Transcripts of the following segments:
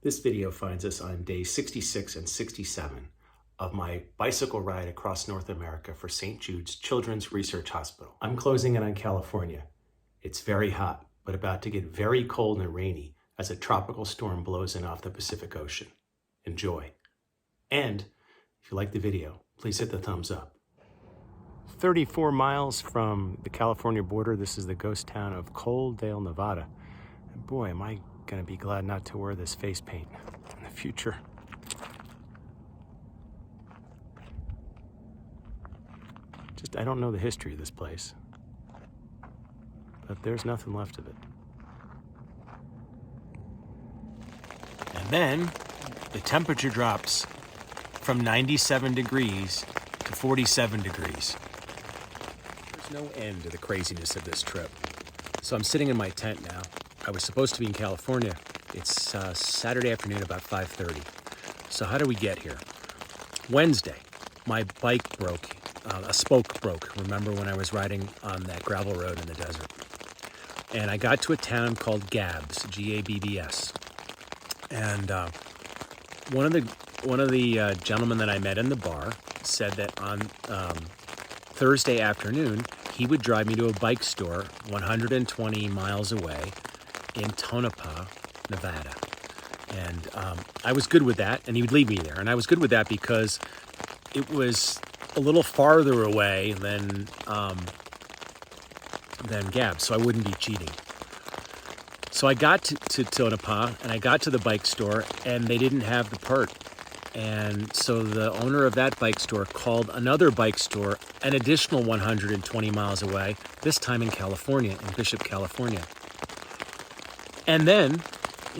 This video finds us on day 66 and 67 of my bicycle ride across North America for St. Jude's Children's Research Hospital. I'm closing in on California. It's very hot, but about to get very cold and rainy as a tropical storm blows in off the Pacific Ocean. Enjoy. And if you like the video, please hit the thumbs up. 34 miles from the California border, this is the ghost town of Coaldale, Nevada. And boy, am I gonna be glad not to wear this face paint in the future. I don't know the history of this place, but there's nothing left of it. And then the temperature drops from 97 degrees to 47 degrees. There's no end to the craziness of this trip. So I'm sitting in my tent now. I was supposed to be in California. It's Saturday afternoon, about 5:30. So how do we get here? Wednesday, my bike broke. A spoke broke. Remember when I was riding on that gravel road in the desert? And I got to a town called Gabbs, G-A-B-B-S. And one of the gentlemen that I met in the bar said that on Thursday afternoon, he would drive me to a bike store 120 miles away in Tonopah, Nevada. And I was good with that, and he would leave me there. And I was good with that because it was a little farther away than Gabbs, so I wouldn't be cheating. So I got to Tonopah, and I got to the bike store, and they didn't have the part. And so the owner of that bike store called another bike store an additional 120 miles away, this time in California, in Bishop, California. And then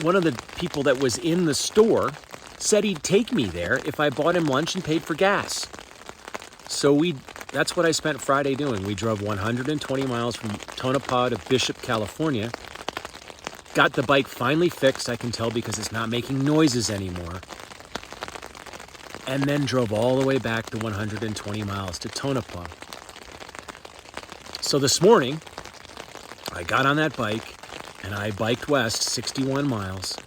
one of the people that was in the store said he'd take me there if I bought him lunch and paid for gas. So that's what I spent Friday doing. We drove 120 miles from Tonopah to Bishop, California. Got the bike finally fixed, I can tell, because it's not making noises anymore. And then drove all the way back the 120 miles to Tonopah. So this morning, I got on that bike and I biked west 61 miles.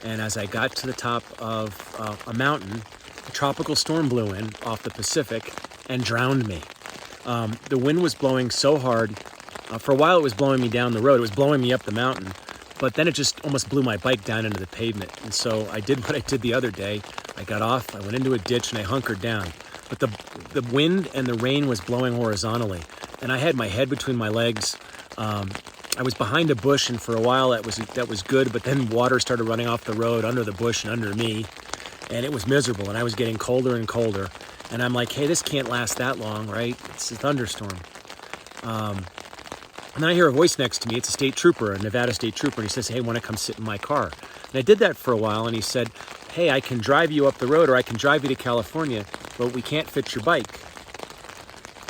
And as I got to the top of a mountain, a tropical storm blew in off the Pacific and drowned me. The wind was blowing so hard. For a while, it was blowing me down the road. It was blowing me up the mountain. But then it just almost blew my bike down into the pavement. And so I did what I did the other day. I got off, I went into a ditch, and I hunkered down. But the wind and the rain was blowing horizontally. And I had my head between my legs. I was behind a bush, and for a while that was good. But then water started running off the road under the bush and under me. And it was miserable, and I was getting colder and colder. And I'm like, hey, this can't last that long, right? It's a thunderstorm. And then I hear a voice next to me. It's a state trooper, a Nevada state trooper. And he says, hey, want to come sit in my car? And I did that for a while. And he said, hey, I can drive you up the road, or I can drive you to California, but we can't fit your bike.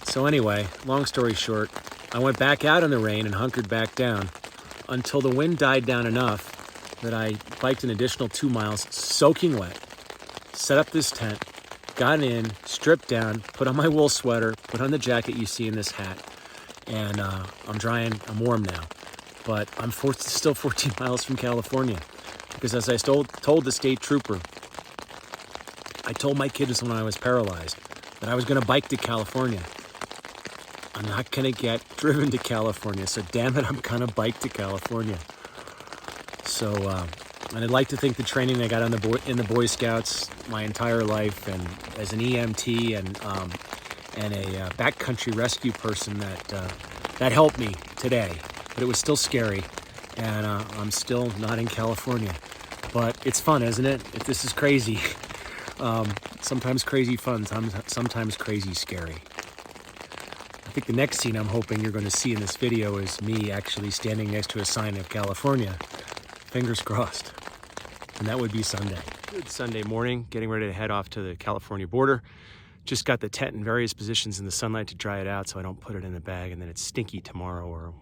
So anyway, long story short, I went back out in the rain and hunkered back down until the wind died down enough that I biked an additional 2 miles, soaking wet, set up this tent, got in, stripped down, put on my wool sweater, put on the jacket you see in this hat, and I'm drying, I'm warm now. But I'm still 14 miles from California, because as I told the state trooper, I told my kids when I was paralyzed that I was gonna bike to California. I'm not gonna get driven to California, so damn it, I'm gonna bike to California. So, and I'd like to think the training I got in the Boy Scouts my entire life, and as an EMT and a backcountry rescue person, that helped me today. But it was still scary, and I'm still not in California. But it's fun, isn't it? This is crazy. Sometimes crazy fun, sometimes crazy scary. I think the next scene I'm hoping you're going to see in this video is me actually standing next to a sign of California. Fingers crossed. And that would be Sunday. Good Sunday morning, getting ready to head off to the California border. Just got the tent in various positions in the sunlight to dry it out so I don't put it in a bag, and then it's stinky tomorrow or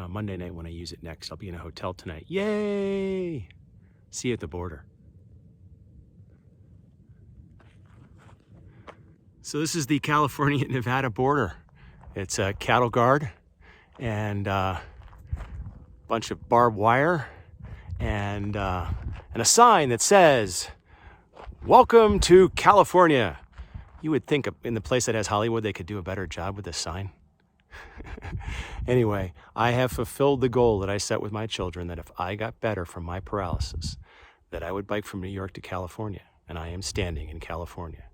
Monday night when I use it next. I'll be in a hotel tonight. Yay! See you at the border. So this is the California-Nevada border. It's a cattle guard and a bunch of barbed wire and and a sign that says, "Welcome to California." You would think in the place that has Hollywood, they could do a better job with this sign. Anyway, I have fulfilled the goal that I set with my children, that if I got better from my paralysis, that I would bike from New York to California, and I am standing in California.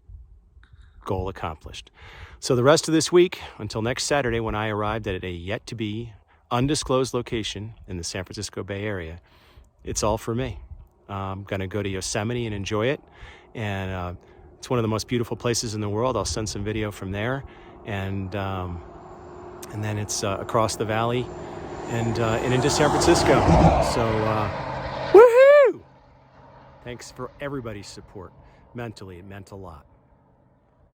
Goal accomplished. So the rest of this week, until next Saturday when I arrived at a yet-to-be undisclosed location in the San Francisco Bay Area, it's all for me. I'm going to go to Yosemite and enjoy it, and it's one of the most beautiful places in the world. I'll send some video from there, and then it's across the valley and into San Francisco. So, woohoo! Thanks for everybody's support. Mentally, it meant a lot.